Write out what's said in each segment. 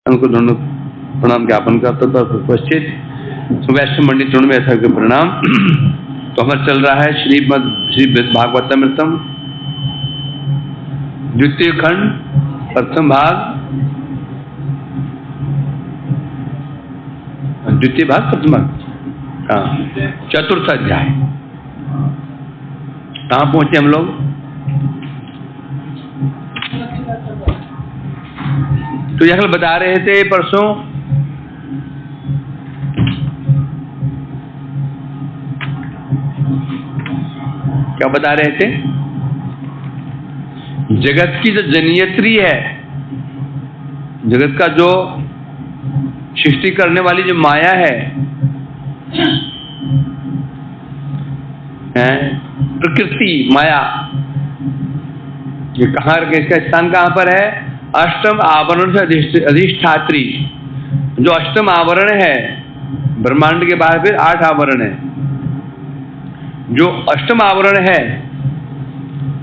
उनको दोनों प्रणाम ज्ञापन करता था। उपस्थित वैष्णव मंडी चरण में ऐसा के प्रणाम। तो हमारा चल रहा है श्री भागवतामृतम द्वितीय खंड प्रथम भाग, द्वितीय भाग प्रथम भाग, हाँ, चतुर्थ अध्याय। कहाँ पहुंचे हम लोग? तो यह बता रहे थे परसों क्या बता रहे थे? जगत की जो जनियत्री है, जगत का जो सृष्टि करने वाली जो माया है, प्रकृति माया, ये कहाँ, इसका स्थान कहाँ पर है? अष्टम आवरण से अधिष्ठात्री। जो अष्टम आवरण है ब्रह्मांड के बाद फिर 8 आवरण है। जो अष्टम आवरण है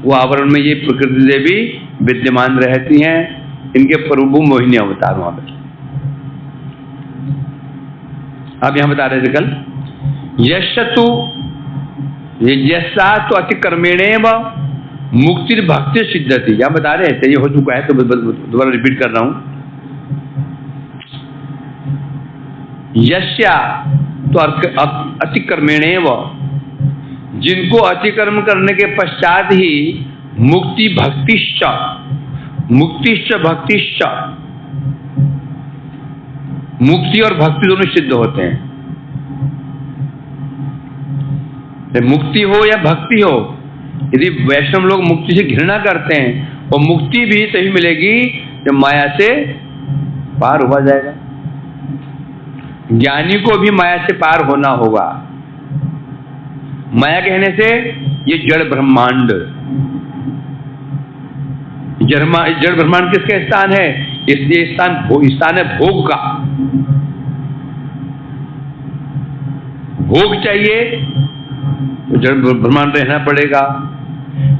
वो आवरण में ये प्रकृति देवी विद्यमान रहती हैं। इनके प्रभु मोहिनी अवतार वहां पर। आप यहां बता रहे थे कल, यशतु यशा तो अतिक्रमेणे व मुक्ति भक्ति सिद्धति। क्या बता रहे थे? ये हो चुका है तो दोबारा रिपीट कर रहा हूं। यश्या तो अतिक्रमेणे व, जिनको अतिक्रम करने के पश्चात ही मुक्ति भक्तिश्च, मुक्तिश्च भक्तिश्च, मुक्ति और भक्ति दोनों सिद्ध होते हैं। मुक्ति हो या भक्ति हो, यदि वैष्णव लोग मुक्ति से घृणा करते हैं, और मुक्ति भी तभी मिलेगी जब माया से पार हुआ जाएगा। ज्ञानी को भी माया से पार होना होगा। माया कहने से ये जड़ ब्रह्मांड, जड़ ब्रह्मांड किसका स्थान है? इसलिए स्थान है भोग का। भोग चाहिए तो जड़ ब्रह्मांड रहना पड़ेगा।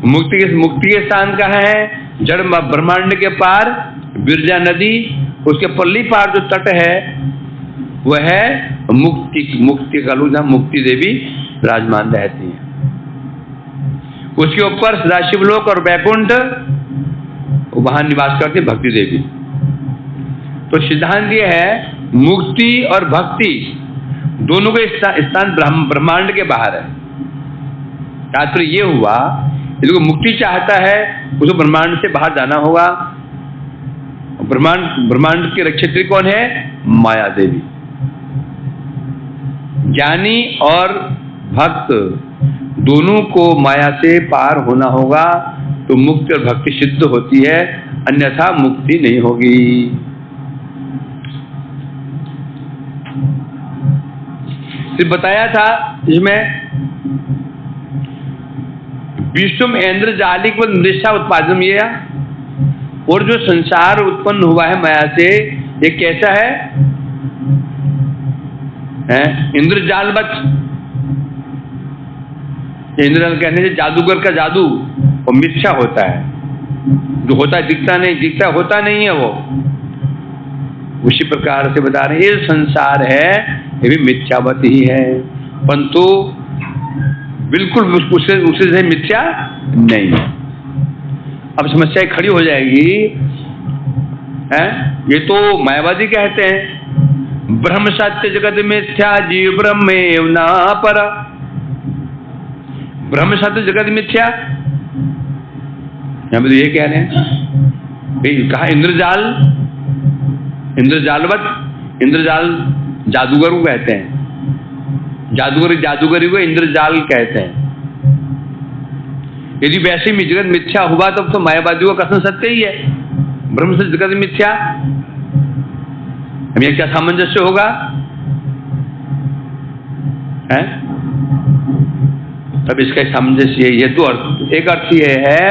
मुक्ति के स्थान कहाँ है? जड़ ब्रह्मांड के पार बिरजा नदी, उसके पल्ली पार जो तट है वह है मुक्ति का लू, जहाँ मुक्ति देवी विराजमान रहती हैं। उसके ऊपर सदाशिवलोक और वैकुंठ, वहां निवास करती भक्ति देवी। तो सिद्धांत यह है, मुक्ति और भक्ति दोनों के स्थान ब्रह्मांड के बाहर है। तात्पर्य ये हुआ, यदि कोई मुक्ति चाहता है उसको ब्रह्मांड से बाहर जाना होगा। ब्रह्मांड के रक्षत्री कौन है? माया देवी। ज्ञानी और भक्त दोनों को माया से पार होना होगा तो मुक्ति और भक्ति सिद्ध होती है, अन्यथा मुक्ति नहीं होगी। सिर्फ बताया था इसमें विश्वम इंद्र जालिक व निशा उत्पादन, ये, और जो संसार उत्पन्न हुआ है माया से, ये कैसा है? इंद्रजालवत। इंद्रजाल कहने से जादूगर का जादू वो मिथ्या होता है। जो होता है दिखता होता नहीं है वो। उसी प्रकार से बता रहे हैं, ये संसार है ये भी मिथ्यावत ही है, परंतु बिल्कुल उसे से मिथ्या नहीं है। अब समस्या खड़ी हो जाएगी, ये तो मायावादी कहते हैं ब्रह्म सत्य जगत मिथ्या जीव ब्रह्मेव न पर। ब्रह्म सत्य जगत मिथ्या, यहां तो ये कह रहे हैं। कहा इंद्रजाल, इंद्रजालवत, इंद्रजाल जादूगर को कहते हैं। जादूगरी को इंद्रजाल कहते हैं। यदि वैसे ही जगत मिथ्या हुआ तब तो मायावादी का कथन सत्य ही है, ब्रह्म सत्य जगत मिथ्या। अब यह क्या सामंजस्य होगा? तब इसका सामंजस्य ये तो अर्थ, एक अर्थ ये है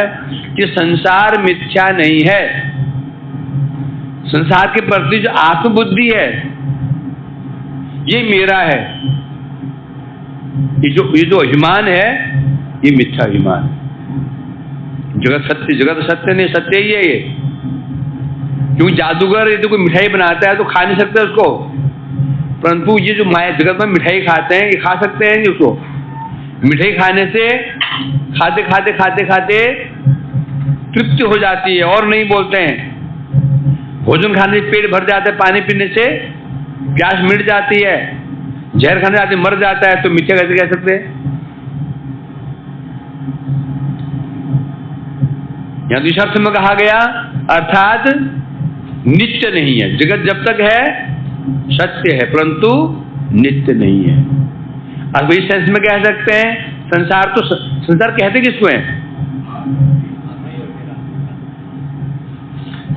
कि संसार मिथ्या नहीं है। संसार के प्रति जो आत्मबुद्धि है ये मेरा है, ये जो अभिमान है ये मिथ्या अभिमान है। जगत सत्य नहीं, सत्य ही है ये। क्योंकि जादूगर यदि कोई मिठाई बनाता है तो खा नहीं सकते उसको, परंतु ये जो माया जगत में मिठाई खाते हैं, ये खा सकते हैं नहीं उसको। मिठाई खाने से खाते खाते खाते खाते तृप्ति हो जाती है और नहीं बोलते हैं। भोजन खाने से पेट भर जाता है, पानी पीने से प्यास मिट जाती है, जहर खाने से आदमी मर जाता है, तो मीठे कैसे कह सकते हैं? यहां दूसरे अर्थ में कहा गया, अर्थात नित्य नहीं है जगत, जब तक है सत्य है परंतु नित्य नहीं है। अब इस सेंस में कह सकते हैं संसार, तो संसार कहते किसको है?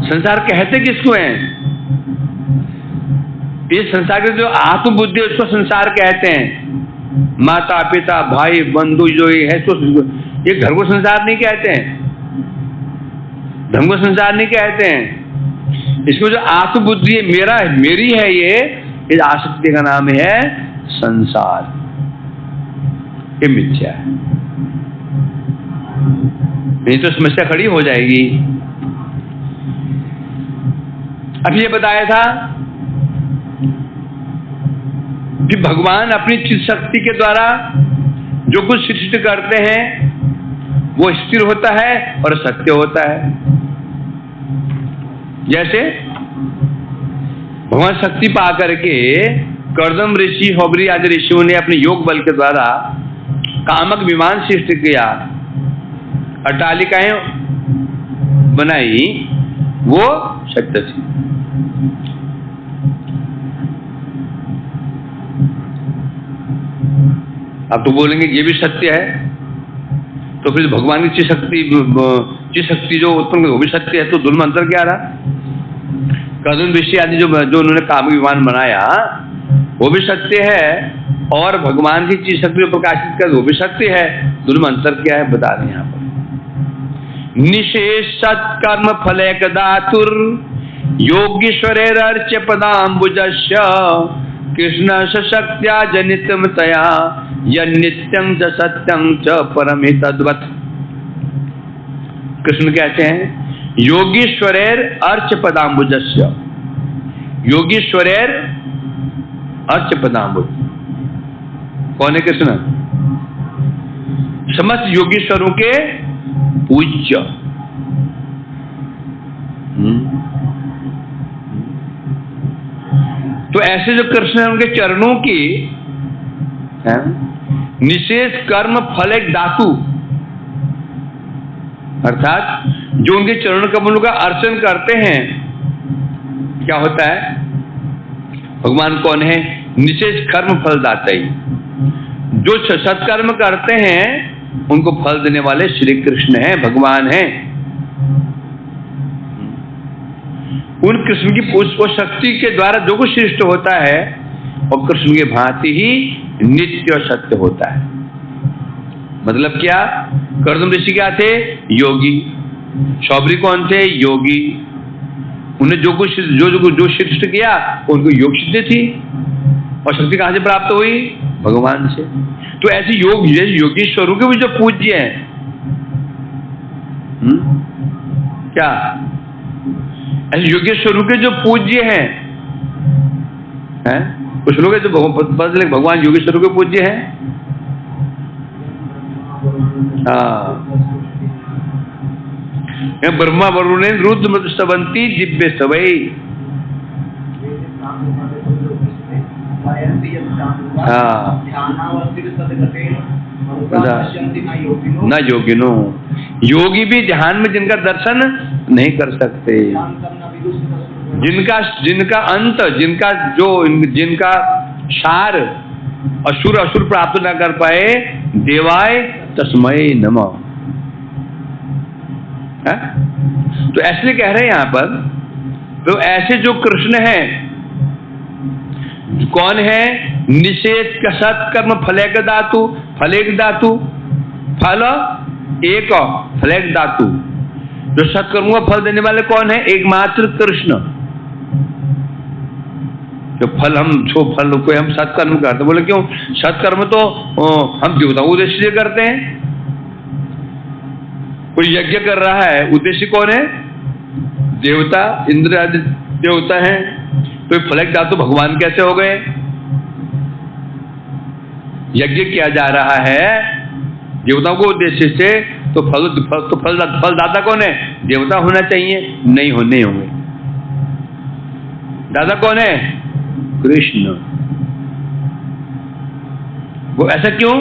संसार कहते किसको है? ये संसार के जो आत्मबुद्धि है उसको संसार कहते हैं। माता पिता भाई बंधु जो ये है तो ये घर को संसार नहीं कहते हैं, धर्म को संसार नहीं कहते हैं। इसको जो आत्मबुद्धि है, मेरा है, मेरी है, ये इस आसक्ति का नाम है संसार। ये मिथ्या है, नहीं तो समस्या खड़ी हो जाएगी। अब ये बताया था कि भगवान अपनी चित्त शक्ति के द्वारा जो कुछ सृष्टि करते हैं वो स्थिर होता है और सत्य होता है। जैसे भगवान शक्ति पा करके कर्दम ऋषि, होबरी आदि ऋषियों ने अपने योग बल के द्वारा कामक विमान सृष्टि किया, अट्टालिकाएं बनाई, वो सत्य थी। अब तो बोलेंगे ये भी सत्य है, तो फिर भगवान की चित्त शक्ति जो उत्पन्न वो भी सत्य है, तो दोनों में अंतर क्या रहा? कर्दम ऋषि आदि जो उन्होंने कामक विमान बनाया वो भी सत्य है, और भगवान की चित्त शक्ति प्रकाशित कर वो भी सत्य है। दोनों में अंतर क्या है बता रहे हैं यहाँ पर। निशेष सत्कर्म फलैक धातुर योगीश्वरेरर्च्य पदाम्बुजस्य कृष्ण शक्त्या जनितम तया यन्नित्यं च सत्यं च परमितद्वत्। कृष्ण कहते हैं योगीश्वरेर अर्च पदाम्बुजस्य, योगीश्वरेर अर्च पदाम्बुज कौन है? कृष्ण समस्त योगीश्वरों के पूज्य। तो ऐसे जो कृष्ण है उनके चरणों की निशेष कर्म फल एक धातु, अर्थात जो उनके चरण कमलों का अर्चन करते हैं क्या होता है? भगवान कौन है? निशेष कर्म फल दाता ही। जो सत्कर्म करते हैं उनको फल देने वाले श्री कृष्ण हैं, भगवान हैं। उन कृष्ण की उस शक्ति के द्वारा जो कुछ सृष्ट होता है और कृष्ण के भांति ही नित्य और सत्य होता है। मतलब क्या? कर्दम ऋषि क्या थे? योगी। शौबरी कौन थे? योगी। उन्हें जो कुछ जो सृष्ट किया उनको योग सिद्धि थी, और शक्ति कहां से प्राप्त हुई? भगवान से। तो ऐसे योगीश्वरों के भी जो पूज्य हैं, क्या ऐसे योगेश्वरों के जो पूज्य हैं, कुछ लोग जो भगवान योगेश्वरों के पूज्य हैं। ब्रह्मा वरुण रुद्र मधुस्तवंती दिव्य सवई। न योगिनो, योगी भी ध्यान में जिनका दर्शन नहीं कर सकते, जिनका अंत, जिनका सार असुर प्राप्त न कर पाए, देवाय तस्मै नमः। तो ऐसे कह रहे हैं यहाँ पर। तो ऐसे जो कृष्ण है कौन है? निषेध सत्कर्म फलैक धातु, फलेक धातु, फल एक फलेक धातु। जो सत्कर्मों का फल देने वाले कौन है? एकमात्र कृष्ण। जो फल कोई हम सत्कर्म करते, बोले क्यों? सत्कर्म तो हम देवताओं उद्देश्य से करते हैं। कोई यज्ञ कर रहा है, उद्देश्य कौन है? देवता, इंद्र आदि देवता हैं, तो फलक धातु भगवान कैसे हो गए? यज्ञ किया जा रहा है देवताओं को उद्देश्य से, तो फलदाता कौन है? देवता होना चाहिए, नहीं होंगे। दादा कौन है? कृष्ण। वो ऐसा क्यों?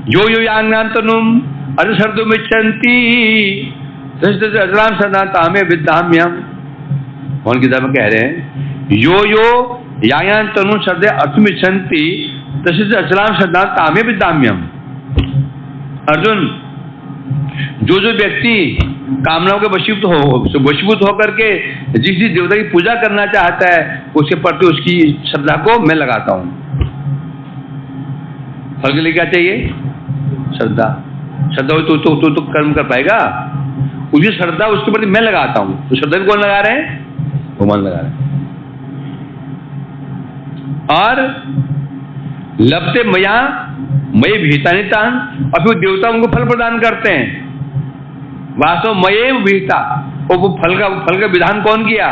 यो यो यांगनांतनुम अर्धशर्दुमिच्छन्ति अजराम सदा तामे विद्याम्यम। कौन किताब में कह रहे हैं? यो यो यांगनांतनुम शब्द अर्थमिच्छन्ति तस्य अचलाम सदा तामे विद्याम्यम। अर्जुन, जो व्यक्ति कामनाओं के वशीभूत होकर के जिस देवता की पूजा करना चाहता है, उसके प्रति उसकी श्रद्धा को मैं लगाता हूं। फल के लिए क्या चाहिए? श्रद्धा। श्रद्धा हो तो कर्म कर पाएगा। उसकी श्रद्धा उसके प्रति मैं लगाता हूं। तो श्रद्धा कौन लगा रहे हैं? भगवान लगा रहे हैं। और लभते मया मय भीतानितान, और फिर देवता उनको फल प्रदान करते हैं। वास्तव मये भीता, और वो फल का विधान कौन किया?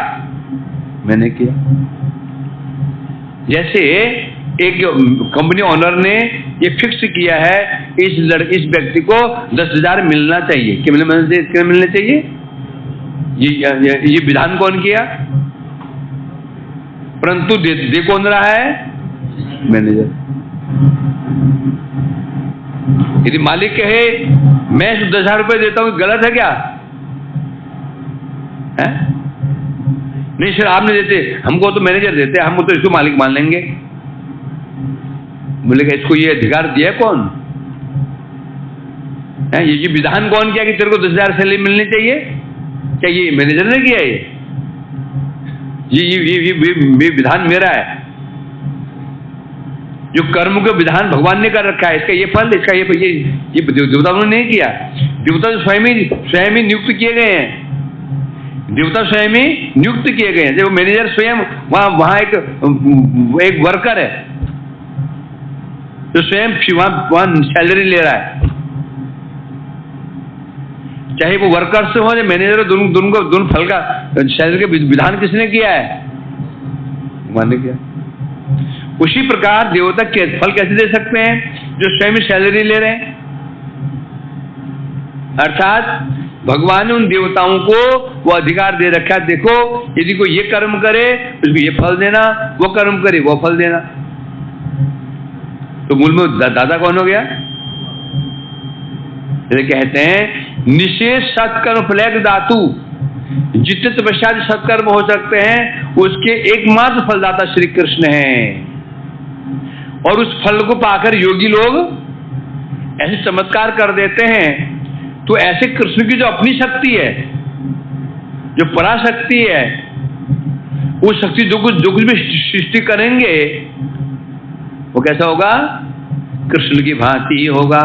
मैंने किया। जैसे एक कंपनी ओनर ने ये फिक्स किया है, इस व्यक्ति को 10,000 मिलना चाहिए। कितने मिलने चाहिए? ये विधान कौन किया? परंतु दे कौन रहा है? मैनेजर। यदि मालिक कहे मैं 10,000 रुपए देता हूं, गलत है क्या? है? नहीं सर आप नहीं देते, हमको तो मैनेजर देते, हमको तो इसको मालिक मान लेंगे। बोलेगा इसको ये अधिकार दिया कौन है? ये विधान कौन किया कि तेरे को 10,000 सैलरी मिलनी चाहिए? क्या ये मैनेजर ने किया? ये विधान मेरा है। जो कर्म के विधान भगवान ने कर रखा है, इसका ये फल, इसका ये देवताओं ने नहीं किया। देवता स्वयं ही नियुक्त किए गए हैं। देवता स्वयं ही नियुक्त किए गए हैं। जब मैनेजर स्वयं वहां एक वर्कर है तो स्वयं वहां सैलरी ले रहा है। चाहे वो वर्कर से हो या मैनेजर, दोनों फल का सैलरी का विधान किसने किया है? भगवान ने किया। उसी प्रकार देवता के फल कैसे दे सकते हैं? जो स्वयं सैलरी ले रहे हैं। अर्थात भगवान ने उन देवताओं को वो अधिकार दे रखा है, देखो यदि कोई ये कर्म करे उसको ये फल देना, वो कर्म करे वो फल देना। तो मूल में दादा कौन हो गया? जैसे कहते हैं निशेष सत्कर्म फलैक धातु, जितने तपस्या सत्कर्म हो सकते हैं उसके एकमात्र फलदाता श्री कृष्ण हैं। और उस फल को पाकर योगी लोग ऐसे चमत्कार कर देते हैं। तो ऐसे कृष्ण की जो अपनी शक्ति है, जो पराशक्ति है, वो शक्ति जो कुछ भी सृष्टि करेंगे वो कैसा होगा? कृष्ण की भांति ही होगा।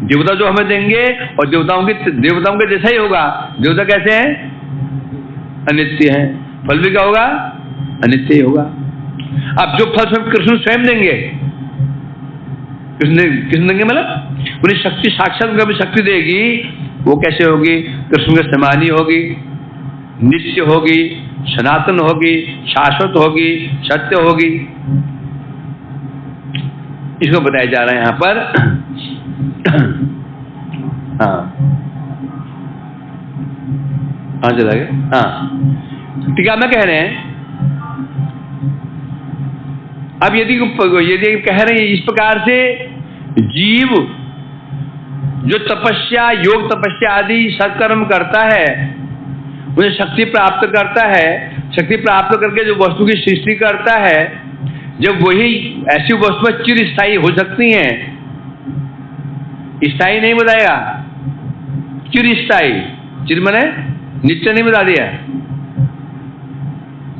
देवता जो हमें देंगे और देवताओं के जैसा ही होगा। देवता कैसे हैं? अनित्य है। फल भी क्या होगा? अनित्य ही होगा। अब जो फल कृष्ण स्वयं देंगे, कृष्ण देंगे मतलब उन्हें शक्ति, साक्षात कभी शक्ति देगी, वो कैसे होगी? कृष्ण के समान ही होगी, नित्य होगी, सनातन होगी, शाश्वत होगी, सत्य होगी। इसको बताया जा रहा है यहां पर। हाँ चला गया। हाँ ठीक है, मैं कह रहे हैं अब यदि कह रहे हैं इस प्रकार से जीव जो तपस्या, योग तपस्या आदि सत्कर्म करता है, उन्हें शक्ति प्राप्त करता है। शक्ति प्राप्त करके जो वस्तु की सृष्टि करता है, जब वही ऐसी वस्तुएं चिर स्थायी हो सकती हैं, स्थायी नहीं बताया, चिर स्थायी। चिर मने नित्य नहीं बता दिया,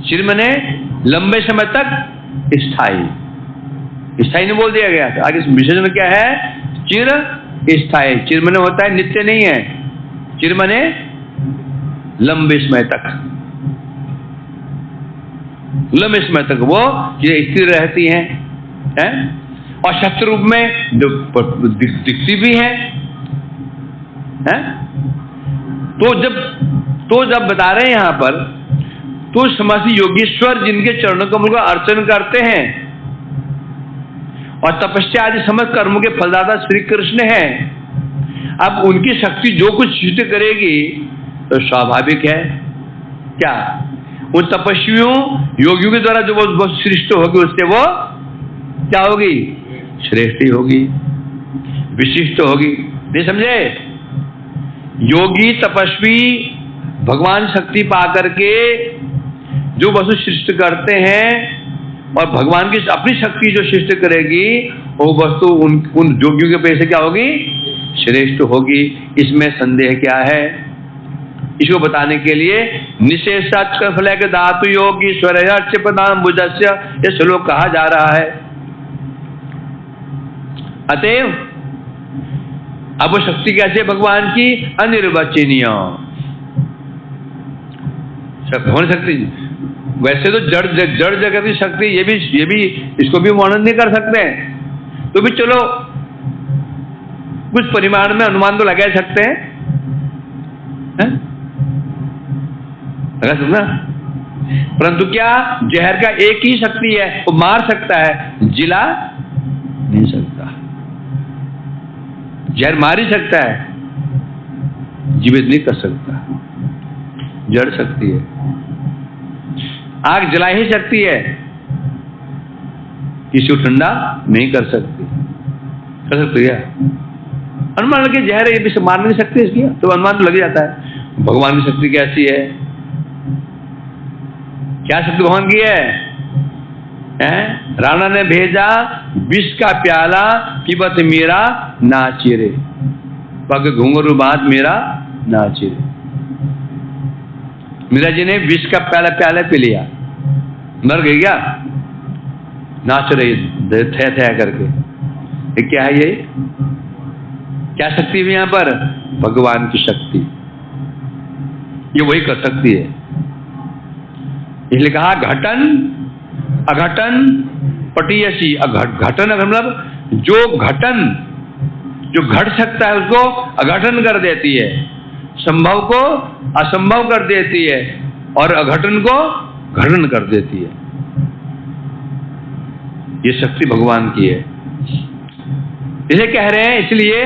चिर मने लंबे समय तक स्थायी। स्थायी नहीं बोल दिया गया। तो आगे विशेषण क्या है? चिर स्थायी। चिर मने होता है नित्य नहीं है, चिर मने लंबे समय तक। लंबे समय तक वो स्थिर रहती हैं है? और शक्ति रूप में दिखती भी है? तो जब तो जब बता रहे हैं यहां पर, तो समस्त योगीश्वर जिनके चरणों कमल को अर्चन करते हैं और तपस्या आदि समस्त कर्मों के फलदाता श्री कृष्ण हैं, अब उनकी शक्ति जो कुछ सिद्ध करेगी तो स्वाभाविक है क्या, उन तपस्वियों योगियों के द्वारा जो वो सृष्टि होगी उससे वो क्या होगी, श्रेष्ठ होगी, विशिष्ट होगी। नहीं समझे? योगी तपस्वी भगवान शक्ति पा करके जो वस्तु सृष्टि करते हैं और भगवान की अपनी शक्ति जो सृष्टि करेगी वो वस्तु उन योगियों के पेश से क्या होगी, श्रेष्ठ होगी। इसमें संदेह क्या है? इसको बताने के लिए निशेषाच फलक धातु योगी ईश्वर प्रदान बुझस्य ये श्लोक कहा जा रहा है। अतएव अब वो शक्ति कैसे भगवान की, अनिर्वचनीय भगवान शक्ति। वैसे तो जड़ जगत की शक्ति ये भी इसको भी वर्णन नहीं कर सकते हैं, तो भी चलो कुछ परिमाण में अनुमान तो लगा सकते हैं, लगा सकते ना। परंतु क्या जहर का एक ही शक्ति है, वो मार सकता है, जिला नहीं सकता। जहर मार ही सकता है, जीवित नहीं कर सकता। जड़ शक्ति है, आग जला ही सकती है, किसी को ठंडा नहीं कर सकती। कर सकती है अनुमान लगे, जहर है ये मार नहीं सकते इसलिए, तो अनुमान तो लग जाता है। भगवान की शक्ति कैसी है? क्या शक्ति भगवान की है? राणा ने भेजा विष का प्याला पीबत मेरा नाचिरे, पग घुंघरू बात मेरा नाचिरे। मीरा जी ने विष का प्याला पी लिया, मर गई क्या? नाच रही थे करके। ये क्या है? ये क्या शक्ति है यहां पर? भगवान की शक्ति, ये वही कर सकती है। इसलिए कहा घटन अघटन पटीयसी। घटन मतलब जो घट सकता है उसको अघटन कर देती है, संभव को असंभव कर देती है और अघटन को घटन कर देती है। ये शक्ति भगवान की है, इसे कह रहे हैं। इसलिए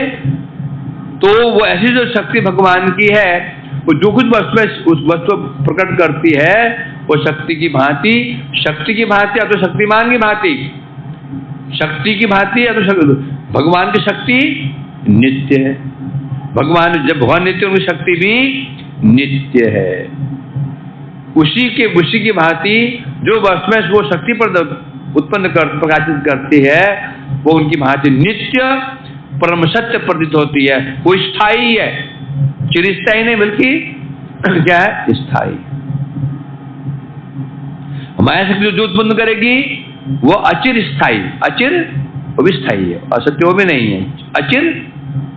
तो वो ऐसी जो शक्ति भगवान की है, वो जो कुछ वस्तु उस वस्तु प्रकट करती है वो शक्ति की भांति या तो शक्तिमान की भांति, शक्ति की भांति या तो भगवान की शक्ति नित्य है। भगवान जब भगवान नित्य, उनकी शक्ति भी नित्य है। उसी की भांति जो वस्तु में वो शक्ति उत्पन्न प्रकाशित करती है वो उनकी भांति नित्य परम सत्य प्रतीत होती है। वो स्थायी है, चिरस्थायी नहीं बल्कि क्या है, स्थायी। माया शक्ति जो उत्पन्न करेगी वो अचिर स्थायी, अचिर वो भी स्थायी है, असत्य वो भी नहीं है, अचिर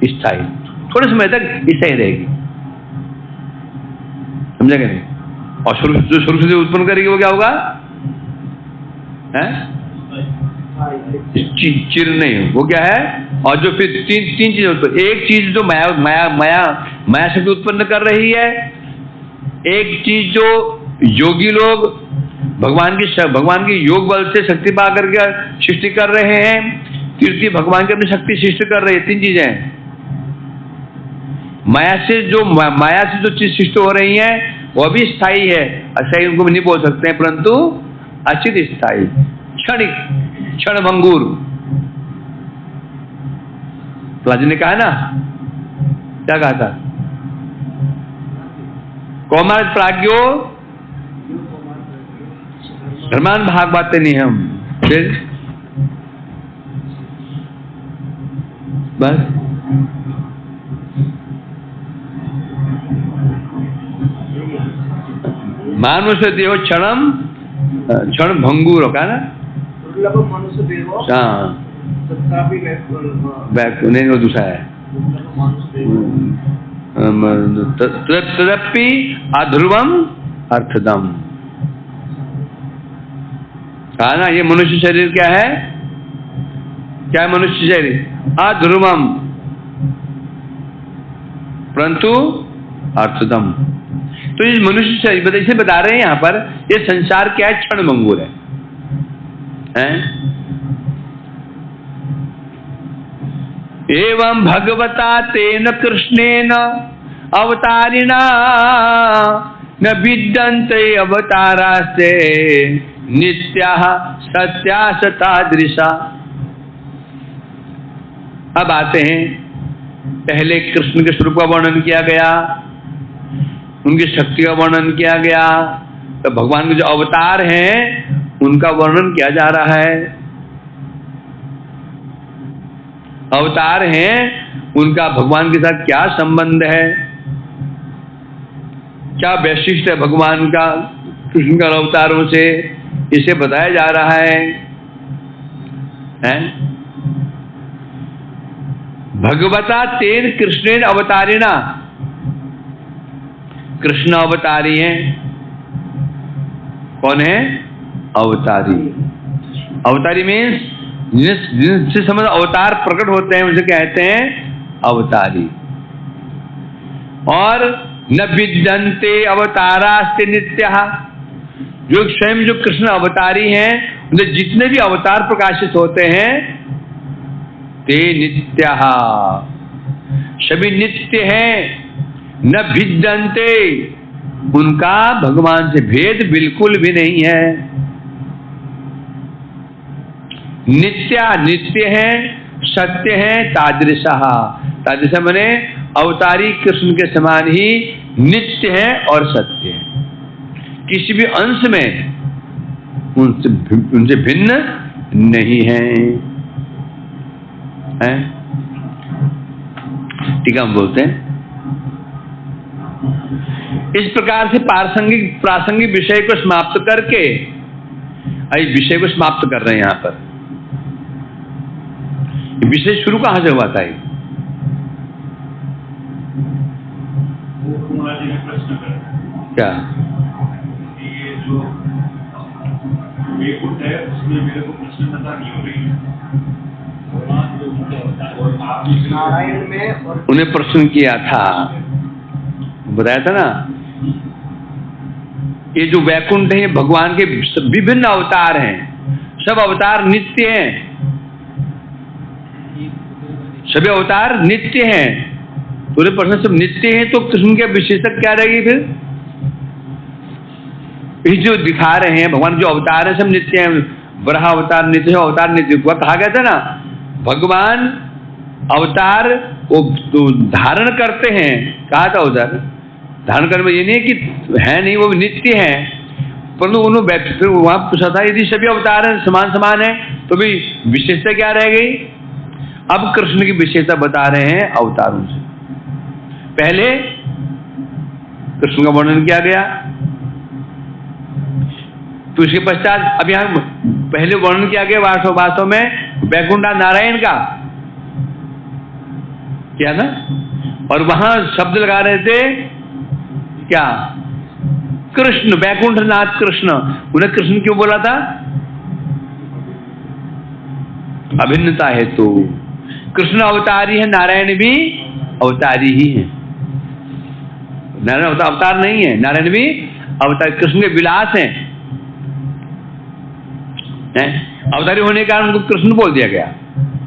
स्थायी, थोड़े समय तक स्थायी रहेगी। समझा क्या नहीं? और शुरू से उत्पन्न करेगी वो क्या होगा? चिर नहीं, वो क्या है? और जो फिर तीन चीजें, एक चीज जो माया शक्ति उत्पन्न कर रही है, एक चीज जो योगी लोग भगवान की योग बल से शक्ति पा करके सृष्टि कर रहे हैं, तीसरी भगवान की अपनी शक्ति सृष्टि कर रही है। तीन चीजें हैं। माया से जो चीज सृष्टि हो रही है वो भी स्थायी है, अस्थायी उनको भी नहीं बोल सकते हैं, परंतु अचित स्थायी, क्षणिक, क्षण भंगुर। प्लाजी ने कहा ना, क्या कहा था? कौमार प्राज्ञो धर्मान भाग बातें नहीं हम, फिर बस मानुष देहो क्षण भंगुर होगा ना। हाँ, नहीं वो दूसरा है। तदपि अध्रुवम अर्थदम, कहा ना। ये मनुष्य शरीर क्या है? क्या है मनुष्य शरीर? अध्रुवम परंतु अर्थदम। तो इस मनुष्य शरीर इसे बता रहे हैं यहाँ पर, ये संसार क्या है, क्षण भंगुर है, एवं भगवता तेन कृष्णेन अवतारिणा न विद्यन्ते अवतारास्ते नित्याः सत्या सतादृशा। अब आते हैं, पहले कृष्ण के स्वरूप का वर्णन किया गया, उनकी शक्ति का वर्णन किया गया, तो भगवान के जो अवतार हैं उनका वर्णन किया जा रहा है। अवतार हैं, उनका भगवान के साथ क्या संबंध है, क्या वैशिष्ट है भगवान का कृष्ण का अवतारों से, इसे बताया जा रहा है? भगवता तेन कृष्णेन अवतारिणा, कृष्ण अवतारी हैं। कौन है? अवतारी। अवतारी मीन्स जिनसे समझ अवतार प्रकट होते हैं उसे कहते हैं अवतारी। और न विद्यन्ते अवतारास्ते नित्यः, जो स्वयं जो कृष्ण अवतारी हैं उनके जितने भी अवतार प्रकाशित होते हैं ते नित्यः, सभी नित्य हैं। न भिद्यन्ते, उनका भगवान से भेद बिल्कुल भी नहीं है। नित्या नित्य हैं, सत्य हैं, तादृशः, तादृश माने अवतारी कृष्ण के समान ही नित्य है और सत्य है, किसी भी अंश में उनसे भिन्न नहीं है। ठीक है, हम बोलते हैं इस प्रकार से प्रासंगिक विषय को समाप्त करके, विषय को समाप्त कर रहे हैं। यहां पर विषय शुरू कहां से हुआ था? क्या ये जो वैकुंठ है उसमें मेरे को प्रसन्नता नहीं हो रही है। नारायण में उन्हें प्रश्न किया था, बताया था ना, ये जो वैकुंठ है भगवान के विभिन्न अवतार हैं, सब अवतार नित्य हैं, सभी अवतार नित्य हैं। पूरे प्रश्न सब नित्य हैं, तो कृष्ण की विशेषता क्या रहेगी फिर? ये जो दिखा रहे हैं भगवान जो अवतार है सब नित्य हैं। वराह अवतार नित्य, अवतार नित्य, कहा गया था ना, भगवान अवतार वो तो धारण करते हैं, कहा था उधर धारण करने में ये नहीं है कि है नहीं, वो नित्य है, परंतु उन्होंने फिर वहां पूछा था यदि सभी अवतार हैं समान समान है तो भी विशेषता क्या रह गई? अब कृष्ण की विशेषता बता रहे हैं अवतारों से। पहले कृष्ण का वर्णन किया गया, तो उसके पश्चात अब यहां पहले वर्णन किया गया वास्तव में वैकुंठा नारायण का क्या था, और वहां शब्द लगा रहे थे क्या? कृष्ण, वैकुंठनाथ कृष्ण। उन्हें कृष्ण क्यों बोला था? अभिन्नता है, तो कृष्ण अवतारी है, नारायण भी अवतारी ही है। नारायण अवतार नहीं है, नारायण भी अवतार, कृष्ण के विलास हैं। अवतारी होने के कारण उनको कृष्ण बोल दिया गया,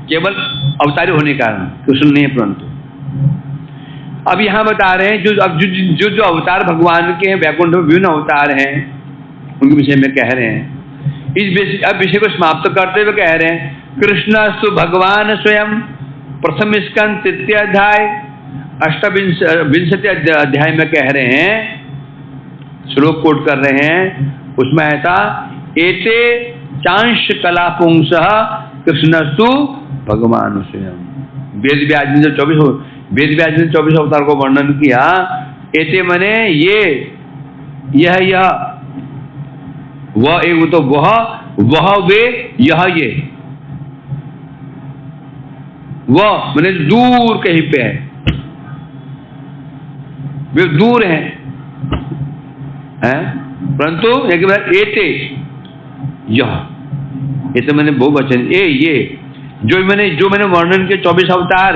केवल अवतारी होने के कारण, कृष्ण नहीं है। परंतु अब यहां बता रहे हैं जो अवतार भगवान के हैं, वैकुंठ में विभिन्न अवतार हैं, उनके विषय में कह रहे हैं। अब विषय को समाप्त करते हुए कह रहे हैं कृष्णस्तु भगवान स्वयं, प्रथम स्कंद तृतीय अध्याय 28 अध्याय में कह रहे हैं, श्लोक कोट कर रहे हैं, उसमें ऐसा एते चांश कला पुंसः कृष्णस्तु भगवान स्वयं। वेद व्यास ने जब 24 अवतार को वर्णन किया, एते मने ये, यह वह, एक तो वह वे, यह ये, वह मने दूर कहीं पे है, वे दूर हैं, परंतु एक बार एते, यह, ये तो मैंने बहुवचन, ये जो मैंने वर्णन के 24 अवतार,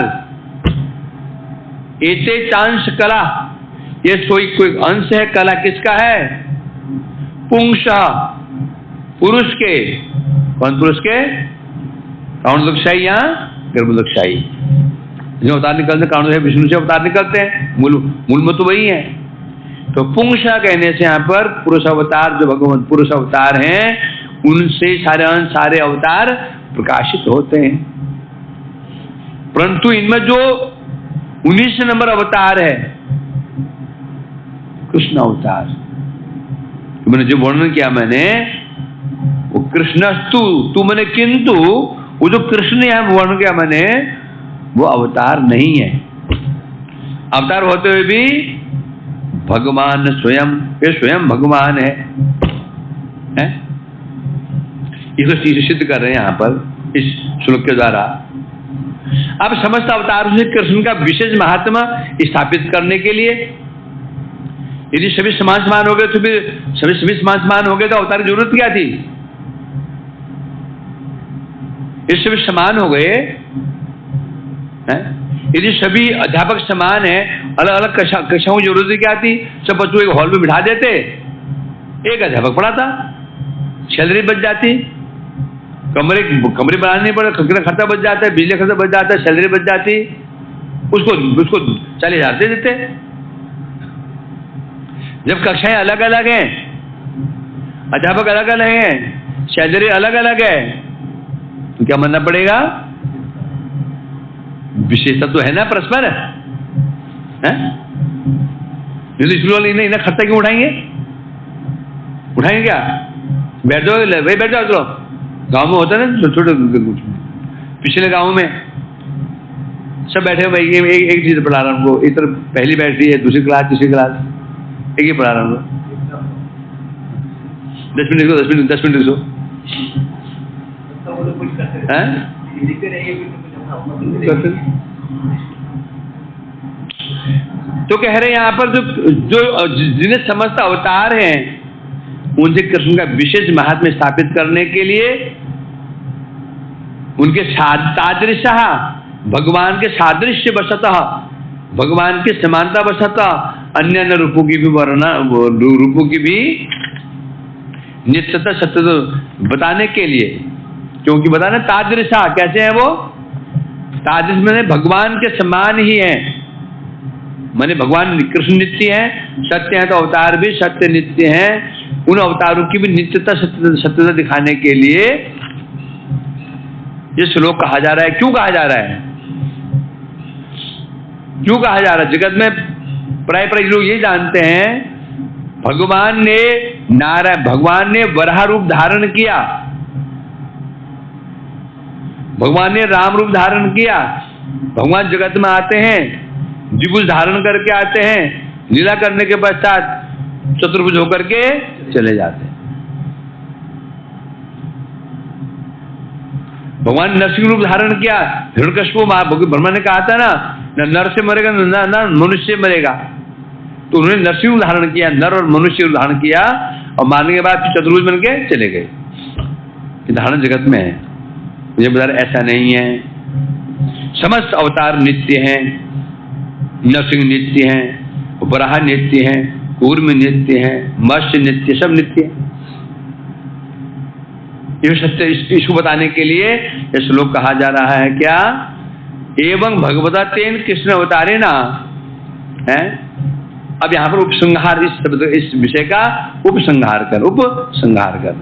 एते चांश कला, ये कोई अंश है, कला किसका है? पुंसा, पुरुष के। कौन पुरुष के? कारणोदकशाही या गर्भोदकशाही। जो अवतार निकलते हैं कारणोदक विष्णु से अवतार निकलते हैं, मूल में तो वही है। तो पुंसा कहने से यहाँ पर पुरुष अवतार, जो भगवान पुरुष अवतार हैं, उनसे सारे अंश, सारे अवतार प्रकाशित होते हैं। परंतु इनमें जो 19 नंबर अवतार है कृष्ण अवतार, तो मैंने जो वर्णन किया मैंने, वो कृष्णस्तु, तू मैंने किंतु, वो जो कृष्ण यहां वर्णन किया मैंने, वो अवतार नहीं है। अवतार होते हुए भी भगवान स्वयं, ये स्वयं भगवान है? इसको सिद्ध कर रहे हैं यहां पर इस श्लोक के द्वारा। अब समस्त अवतारों से कृष्ण का विशेष महात्मा स्थापित करने के लिए, यदि सभी समान समान हो गए तो फिर सभी समान समान हो गए तो अवतार की जरूरत क्या थी? ये सभी समान हो गए, यदि सभी अध्यापक समान है, अलग अलग कक्षाओं की जरूरत क्या थी? सब बच्चों एक हॉल में बिठा देते, एक अध्यापक पढ़ाता, सैलरी बच जाती, कमरे बनाने नहीं पड़े, खर्चा बच जाता है, बिजली खर्चा बच जाता है, सैलरी बच जाती, उसको 40,000 दे देते। जब कक्षाएं अलग अलग हैं, अध्यापक अलग अलग हैं, सैलरी अलग अलग है, तो क्या मानना पड़ेगा? विशेषता तो है ना परस्पर, है? स्कूल वाले इन्हें खर्चा क्यों उठाएंगे? उठाएंगे क्या? बैठ जाओ, वही बैठ जाओ। चलो, गांव में होता है ना, छोटे पिछले गांव में सब बैठे भाई, एक चीज पढ़ा रहा हूँ उनको, एक तरफ पहली बैठ रही है, दूसरी क्लास, तीसरी क्लास, एक ही पढ़ा रहा हूँ। 10 मिनट लिखो, 10 मिनट लिखो। तो कह रहे हैं यहाँ पर जो जिन्हें समस्त अवतार हैं, उनसे कृष्ण का विशेष महात्म्य स्थापित करने के लिए उनके तादृश, भगवान के सादृश्य वशतः, भगवान की समानता वशतः अन्य अन्य रूपों की भी रूपों की भी नित्यता सत्य बताने के लिए, क्योंकि बताना तादृशा कैसे है वो? तादृश मैंने भगवान के समान ही है, माने भगवान कृष्ण नित्य है, सत्य है, तो अवतार भी सत्य नित्य हैं। उन अवतारों की भी नित्यता सत्यता दिखाने के लिए ये श्लोक कहा जा रहा है। क्यों कहा जा रहा है? क्यों कहा जा रहा है? जगत में प्राय लोग ये जानते हैं भगवान ने वराह रूप धारण किया, भगवान ने राम रूप धारण किया। भगवान जगत में आते हैं, द्विभुज धारण करके आते हैं, लीला करने के पश्चात चतुर्भुज होकर के चले जाते हैं। भगवान ने नरसिंह रूप धारण किया, हिरण्यकश्यप ब्रह्मा ने कहा था ना, नर से मरेगा ना मनुष्य से मरेगा, तो उन्होंने नरसिंह रूप धारण किया, नर और मनुष्य रूप धारण किया, और मारने के बाद चतुर्भुज बन के चले गए। धारण जगत में है, मुझे बता रहे ऐसा नहीं है। समस्त अवतार नित्य हैं, नरसिंह नित्य हैं, वराह नित्य हैं, कूर्म नित्य हैं, मत्स्य नित्य, सब नित्य है। ये सत्य इसको बताने के लिए ये श्लोक कहा जा रहा है। क्या? एवं भगवता तेन कृष्ण अवतारे ना है। अब यहाँ पर उपसंहार, इस विषय का उपसंहार कर रहे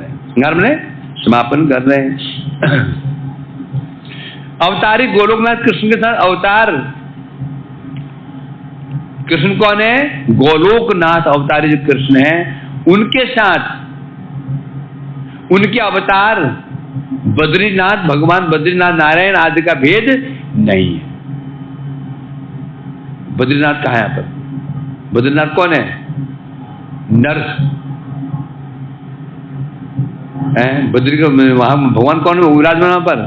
हैं। संहार मैंने समापन कर रहे हैं। अवतारी गोलोकनाथ कृष्ण के साथ अवतार, कृष्ण कौन है? गोलोकनाथ अवतारी जो कृष्ण है, उनके साथ उनके अवतार बद्रीनाथ, भगवान बद्रीनाथ नारायण आदि का भेद नहीं है। बद्रीनाथ कहाँ है यहाँ पर? बद्रीनाथ कौन है? नर है। बद्री का वहां भगवान कौन है विराजमान? वहां पर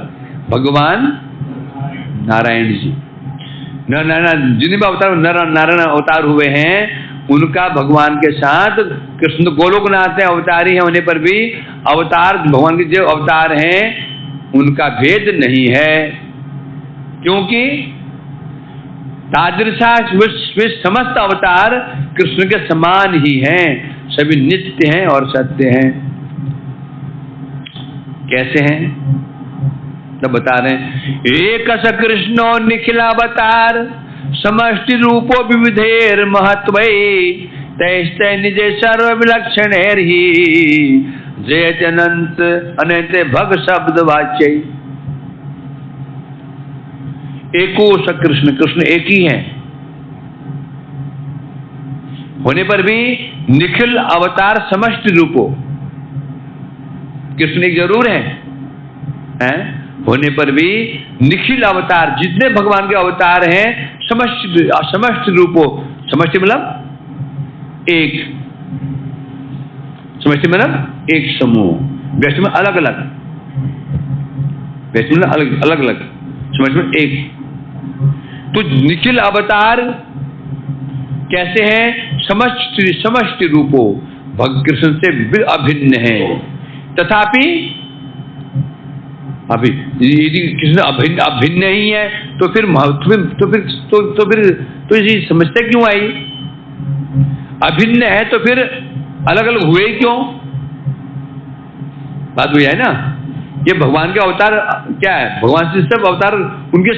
भगवान नारायण जी। जितने भी अवतार नारायण अवतार हुए हैं, उनका भगवान के साथ कृष्ण गोलोकनाथ है, अवतारी है, होने पर भी अवतार भगवान के जो अवतार हैं उनका भेद नहीं है। क्योंकि तादृशा वे समस्त अवतार कृष्ण के समान ही हैं, सभी नित्य हैं और सत्य हैं। कैसे हैं तब बता रहे हैं। एक स कृष्णो निखिल अवतार समष्टि रूपो विविधेर महत्वै तैस्तै निजे सर्व विलक्षण ही जयत अनंत अनंत भग शब्द वाच्य। एको स कृष्ण, कृष्ण एक ही है होने पर भी निखिल अवतार समष्टि रूपो, कृष्ण एक जरूर है होने पर भी निखिल अवतार, जितने भगवान के अवतार हैं समष्टि रूपो, समष्टि मतलब एक, समष्टि मतलब एक समूह, व्यष्टि में अलग अलग, व्यष्टि में अलग अलग अलग, समष्टि में एक। तो निखिल अवतार कैसे हैं? समष्टि रूपो, भगवान कृष्ण से अभिन्न है। तथापि अभी यदि कृष्ण अभिन्न नहीं है तो फिर ये समस्या क्यों आई? अभिन्न है तो फिर अलग अलग हुए क्यों? बात हुई है ना। ये भगवान के अवतार क्या है? भगवान से सब अवतार उनके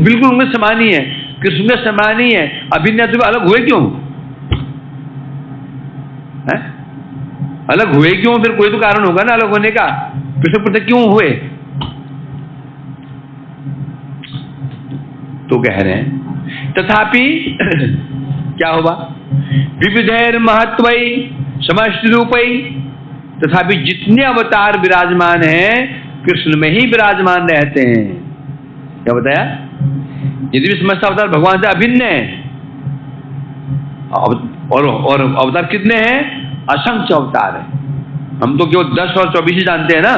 बिल्कुल उनके समान ही है, कृष्ण के समान ही है। अभिन्न तो अलग हुए क्यों है? अलग हुए क्यों? फिर कोई तो कारण होगा ना अलग होने का। कृष्ण पृथक क्यों हुए? तो कह रहे हैं तथापि क्या होगा? विविधेर महत्वै समष्टि रूपै, तथापि जितने अवतार विराजमान हैं कृष्ण में ही विराजमान रहते हैं। क्या बताया? यदि भी समस्त अवतार भगवान से अभिन्न है और अवतार कितने हैं? असंख्य अवतार है। हम तो केवल 10 और 24 ही जानते हैं ना।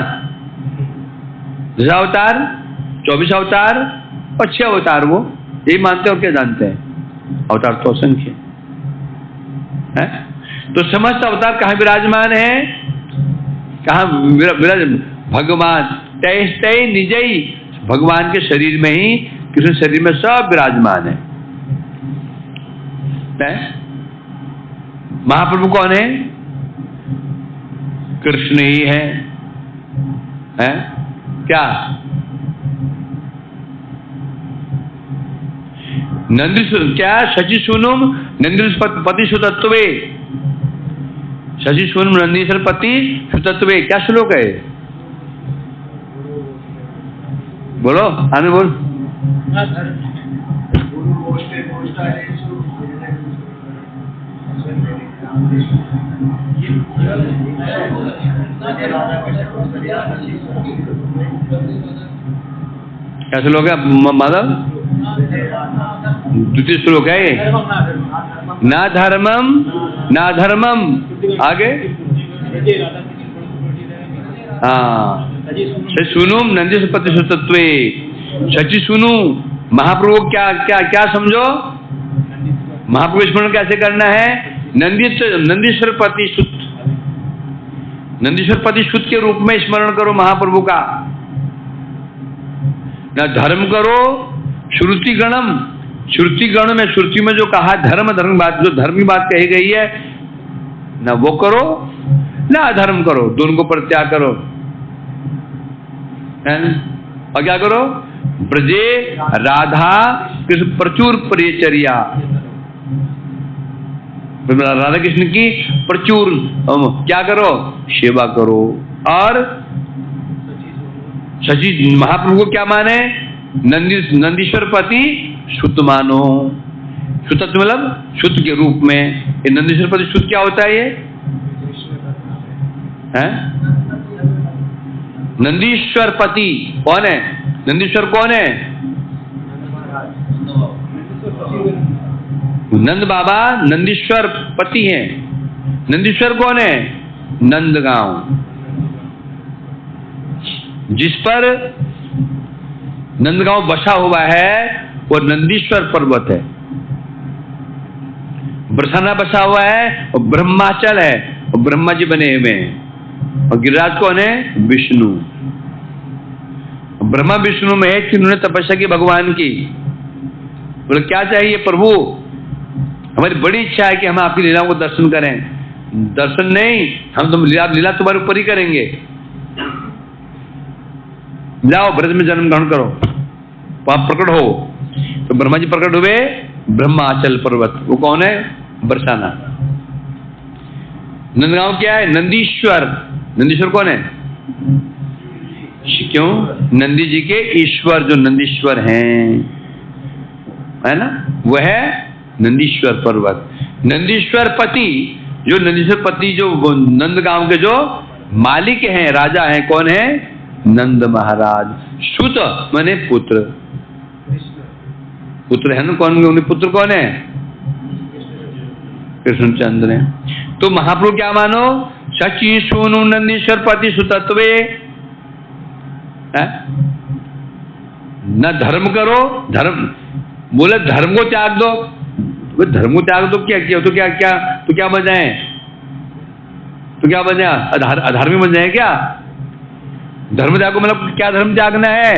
10 अवतार, 24 अवतार और 6 अवतार, वो यही मानते हैं और क्या जानते हैं? अवतार तो असंख्य है। तो समस्त अवतार कहाँ विराजमान है? कहाँ विराजमान? भगवान तै निजई, भगवान के शरीर में ही, कृष्ण शरीर में सब विराजमान है। महाप्रभु कौन है? कृष्ण ही है क्या? नंदी क्या? शशि सुनुम नंदीश्वर पति सुतत्वे, शशि सुनुम नंदीश्वर पति सुतत्वे, क्या श्लोक है? बोलो, आने बोल। क्या श्लोक है माधव? द्वितीय श्लोक है ये। ना धर्मम आगे हाँ सुनुम नंदी पति सुतत्वे, शचि सुनु। महाप्रभु क्या क्या क्या समझो? महाप्रभु स्मरण कैसे करना है? नंदीश्वर पति सुत, नंदीश्वर पति सुत के रूप में स्मरण करो महाप्रभु का। न धर्म करो श्रुति गणम, श्रुति गण में श्रुति में जो कहा धर्म बात, जो धर्म की बात कही गई है न वो करो न अधर्म करो, दोनों को परित्याग करो। और क्या करो? ब्रजे राधा कृष्ण प्रचुर परिचर्या, राधा कृष्ण की प्रचुर क्या करो? सेवा करो। और शशि महाप्रभु को क्या माने? नंदीश्वर पति शुद्ध मानो। शुद्ध मतलब शुद्ध के रूप में। ये नंदीश्वर पति शुद्ध क्या होता है? ये है नंदीश्वर पति कौन है? नंदीश्वर कौन है? नंद बाबा नंदीश्वर पति हैं। नंदीश्वर कौन है? नंदगांव, जिस पर नंदगांव बसा हुआ है वो नंदीश्वर पर्वत है। बरसाना बसा हुआ है और ब्रह्माचल है और ब्रह्मा जी बने हुए हैं। और गिरिराज कौन है? विष्णु। ब्रह्मा विष्णु में है कि उन्होंने तपस्या की भगवान की। बोले क्या चाहिए प्रभु, हमारी बड़ी इच्छा है कि हम आपकी लीलाओं को दर्शन करें। दर्शन नहीं, हम तुम लीला तुम्हारे ऊपर ही करेंगे। जाओ ब्रज में जन्म ग्रहण करो, वहां प्रकट हो। तो ब्रह्मा जी प्रकट हुए ब्रह्माचल पर्वत। वो कौन है? बरसाना। नंदगांव क्या है? नंदीश्वर। नंदीश्वर कौन है? क्यों? नंदी जी के ईश्वर जो नंदीश्वर हैं, है ना, वह है नंदीश्वर पर्वत। नंदीश्वर पति, जो नंदीश्वर पति जो नंदगांव के जो मालिक हैं, राजा हैं, कौन है? नंद महाराज। सुत माने पुत्र, पुत्र है ना, कौन? उन्हें पुत्र कौन है? कृष्णचंद्र है। तो महाप्रभु क्या मानो? सची सुनु नंदीश्वर पति सुतत्वे। न धर्म करो, धर्म बोले धर्म को त्याग दो। धर्म को त्याग दो क्या किया? तो क्या बन जाए? तो क्या बन जाए? अधर्मी बन जाए क्या? धर्म त्याग मतलब क्या? धर्म त्यागना है?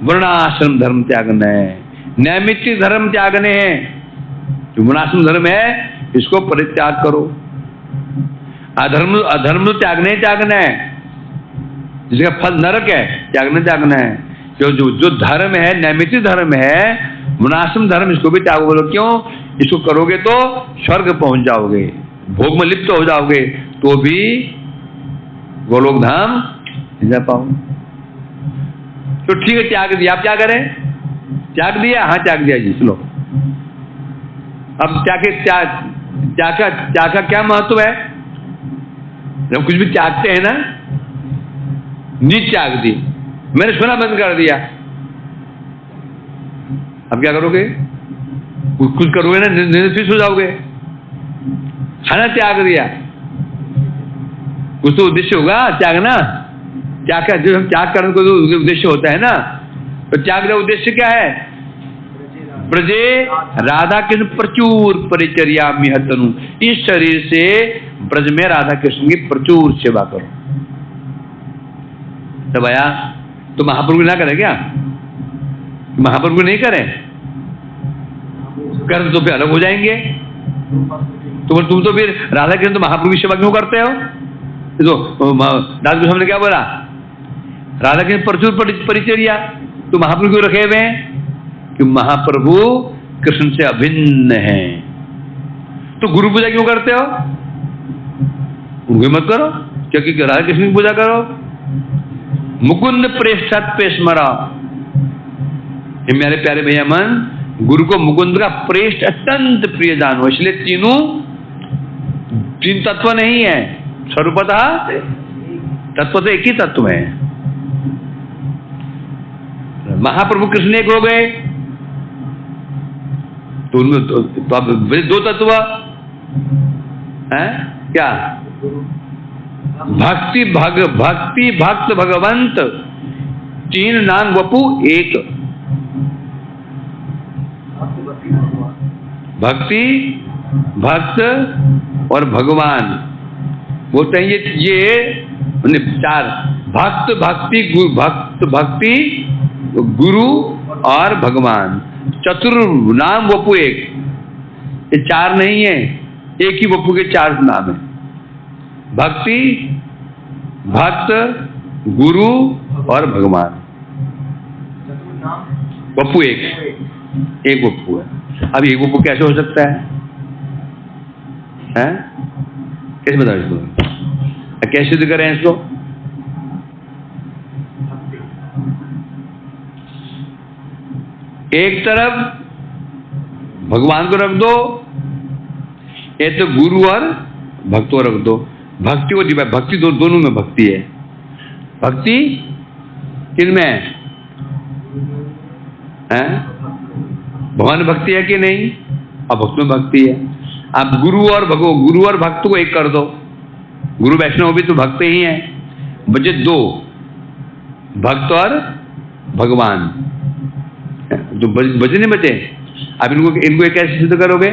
वर्णाश्रम धर्म त्यागना है, नैमित्तिक धर्म त्यागने हैं। जो वर्णाश्रम धर्म है इसको परित्याग करो। अधर्म तो त्यागना है, जिसका फल नरक है, त्यागना है। जो धर्म है, नैमित्तिक धर्म है, वर्णाश्रम धर्म, इसको भी त्याग करो। क्यों? इसको करोगे तो स्वर्ग पहुंच जाओगे, भोग में लिप्त हो जाओगे, तो भी गोलोक धाम नहीं जा पाओगे। तो ठीक है, त्याग दिया। आप क्या करें? त्याग दिया? हाँ त्याग दिया जी, चलो। अब त्याग का क्या महत्व है? जब कुछ भी त्यागते हैं ना, नीच त्याग दी, मैंने सुना बंद कर दिया, अब क्या करोगे? कुछ करोगे ना, निरफिस हो जाओगे। खाना त्याग दिया, कुछ तो उद्देश्य होगा त्यागना। त्याग का जो हम त्याग करने को तो उद्देश्य होता है ना, तो त्याग का उद्देश्य क्या है? ब्रजे राधा कृष्ण प्रचुर परिचर्या मिहतनु। इस शरीर से ब्रज में राधा कृष्ण की प्रचुर सेवा करो। तब आया तो महाप्रभु ना करे क्या? महाप्रभु नहीं करे, कर तो फिर अलग हो जाएंगे। तुम तो फिर राधा कृष्ण तो महाप्रभु की सेवा क्यों करते हो? तो दास गोस्वामी ने क्या बोला? राधा कृष्ण प्रचुर परिचर्या, तो महाप्रभु क्यों रखे हुए हैं? कि महाप्रभु कृष्ण से अभिन्न है। तो गुरु पूजा क्यों करते हो? उनको मत करो, क्योंकि राधा कृष्ण की पूजा करो। मुकुंद प्रेष्ठत पे स्मरा। ये मेरे प्यारे भैया मन, गुरु को मुकुंद का प्रेष्ठ अत्यंत प्रिय जानो। इसलिए तीन तत्व नहीं है, स्वरूपतः तत्व तो एक ही तत्व है। महाप्रभु कृष्ण एक हो गए, तो उनमें तो अब दो तत्व हैं क्या? भक्ति भक्त भगवंत, तीन नाम वपु एक। भक्ति भक्त और भगवान बोलते हैं ये चार। भक्ति गुरु और भगवान, चतुर नाम वपु एक। ये चार नहीं है, एक ही वपु के चार नाम है। भक्ति भक्त गुरु और भगवान, वपु एक वपु है। अब एक वपु कैसे हो सकता है? कैसे बताओ इसको? कैसे सिद्ध करें इसको? एक तरफ भगवान को रख दो, एक तो गुरु और भक्त को रख दो। भक्ति को दिखाए, भक्ति दोनों में भक्ति है। भक्ति किन में है? भगवान भक्ति है कि नहीं? अब भक्त में भक्ति है। आप गुरु और भक्त को एक कर दो। गुरु वैष्णव भी तो भक्त ही है। बचे दो, भक्त और भगवान, जो बचे नहीं बचे। अब इनको कैसे सिद्ध करोगे?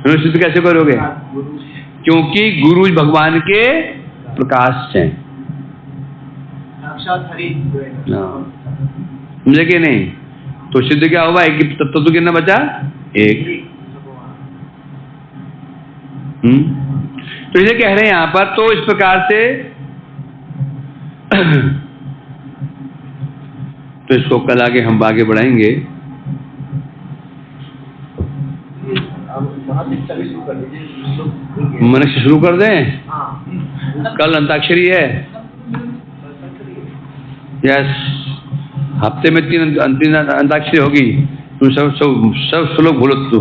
सिद्ध कैसे करोगे? क्योंकि गुरु भगवान के प्रकाश हैं। समझे कि नहीं? तो सिद्ध क्या हुआ? एक तत्व तो कितना बचा? एक। तो इसे कह रहे हैं यहां पर। तो इस प्रकार से तो इसको कल आगे हम आगे बढ़ाएंगे। मनुष्य शुरू कर दें? कल अंताक्षरी है। यस, हफ्ते में 3 अंताक्षरी होगी। तुम सब श्लोक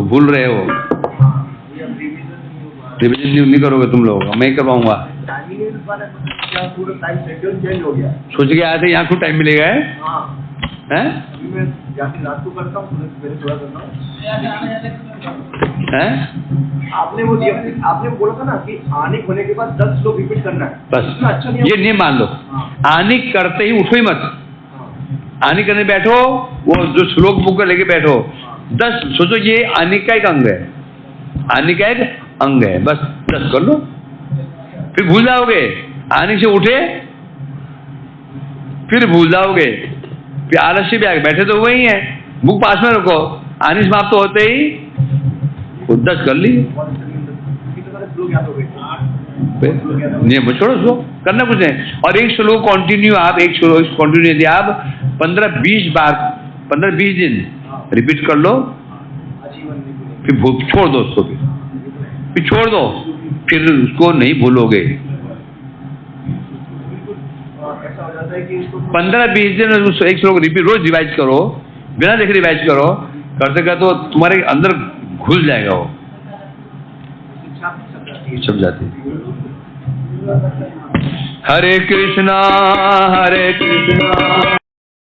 भूल रहे हो। रिविजन नहीं करोगे तुम लोग, मैं करवाऊंगा। सोच के आए थे यहाँ को टाइम मिलेगा है? रात को करता हूँ, थोड़ा करता हूँ। आपने बोला था ना कि आनिक होने के बाद 10 श्लोक रिपीट करना है। बस अच्छा ये नियम मान लो। आनिक करते ही उठो ही मत। आनिक करने बैठो, वो जो श्लोक बुक लेके बैठो। 10 सोचो, ये आनिक का एक अंग है। आनिक का एक अंग है, बस 10 कर लो, फिर भूल जाओगे। आनिक से उठे फिर भूल जाओगे, फिर आलस्य भी आगे बैठे तो वही है। बुक पास में रखो, आनिक समाप्त तो होते ही 10 कर ली। नहीं छोड़ो, उसको करना कुछ नहीं। और एक श्लोक कंटिन्यू आप, एक श्लोक कंटिन्यू यदि आप 15-20 बार 15-20 दिन रिपीट कर लो, फिर छोड़ दो उसको, फिर छोड़ दो, फिर उसको नहीं भूलोगे। 15-20 दिन एक श्लोक रिपीट रोज रिवाइज करो, बिना देखे रिवाइज करो। करते करते तो तुम्हारे अंदर घुल जाएगा, वो सब जाती। हरे कृष्णा हरे कृष्णा।